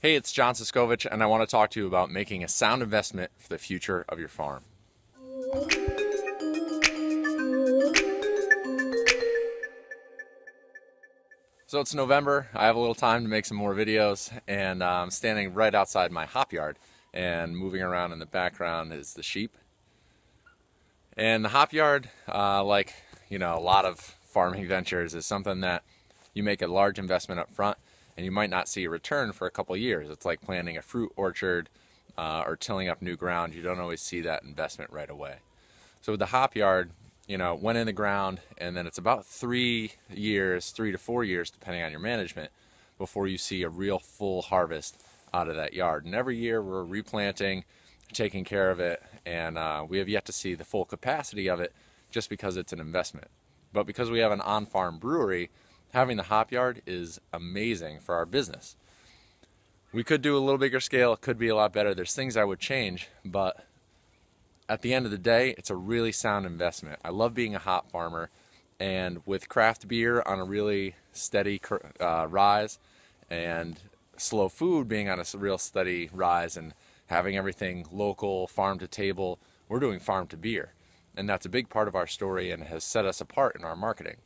Hey, it's John Siskovich, and I want to talk to you about making a sound investment for the future of your farm. So it's November, I have a little time to make some more videos, and I'm standing right outside my hop yard, and moving around in the background is the sheep. And the hop yard, a lot of farming ventures, is something that you make a large investment up front, and you might not see a return for a couple years. It's like planting a fruit orchard or tilling up new ground. You don't always see that investment right away. So with the hop yard, went in the ground, and then it's about 3 to 4 years, depending on your management, before you see a real full harvest out of that yard. And every year we're replanting, taking care of it, and we have yet to see the full capacity of it just because it's an investment. But because we have an on-farm brewery, having the hop yard is amazing for our business. We could do a little bigger scale, it could be a lot better. There's things I would change, but at the end of the day, it's a really sound investment. I love being a hop farmer, and with craft beer on a really steady rise, and slow food being on a real steady rise, and having everything local, farm to table, we're doing farm to beer. And that's a big part of our story and has set us apart in our marketing.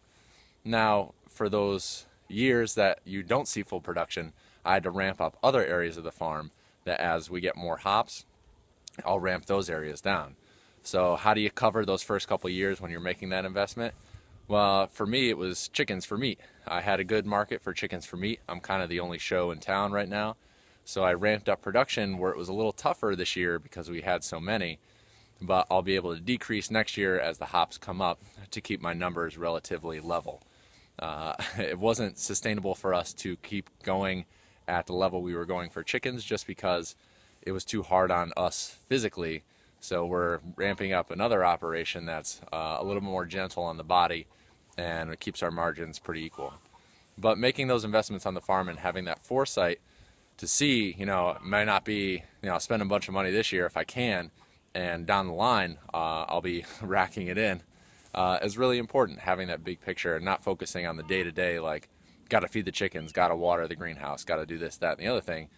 Now, for those years that you don't see full production, I had to ramp up other areas of the farm that as we get more hops, I'll ramp those areas down. So how do you cover those first couple years when you're making that investment? Well, for me, it was chickens for meat. I had a good market for chickens for meat. I'm kind of the only show in town right now. So I ramped up production where it was a little tougher this year because we had so many, but I'll be able to decrease next year as the hops come up to keep my numbers relatively level. It wasn't sustainable for us to keep going at the level we were going for chickens just because it was too hard on us physically. So we're ramping up another operation that's a little more gentle on the body, and it keeps our margins pretty equal. But making those investments on the farm and having that foresight to see, it might not be, spend a bunch of money this year if I can, and down the line I'll be racking it in, is really important. Having that big picture and not focusing on the day-to-day, like got to feed the chickens, got to water the greenhouse, got to do this, that, and the other thing.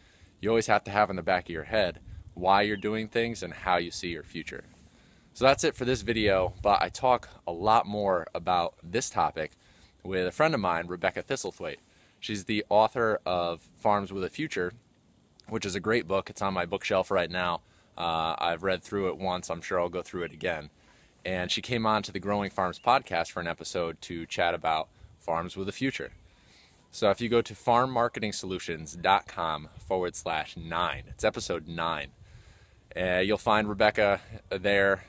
You always have to have in the back of your head why you're doing things and how you see your future. So that's it for this video, but I talk a lot more about this topic with a friend of mine, Rebecca Thistlethwaite. She's the author of Farms with a Future, which is a great book. It's on my bookshelf right now. I've read through it once. I'm sure I'll go through it again. And she came on to the Growing Farms podcast for an episode to chat about Farms with a Future. So if you go to farmmarketingsolutions.com/9, it's episode 9. You'll find Rebecca there.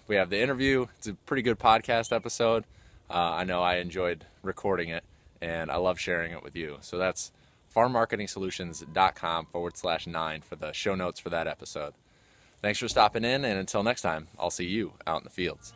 We have the interview. It's a pretty good podcast episode. I know I enjoyed recording it, and I love sharing it with you. So that's farmmarketingsolutions.com/9 for the show notes for that episode. Thanks for stopping in, and until next time, I'll see you out in the fields.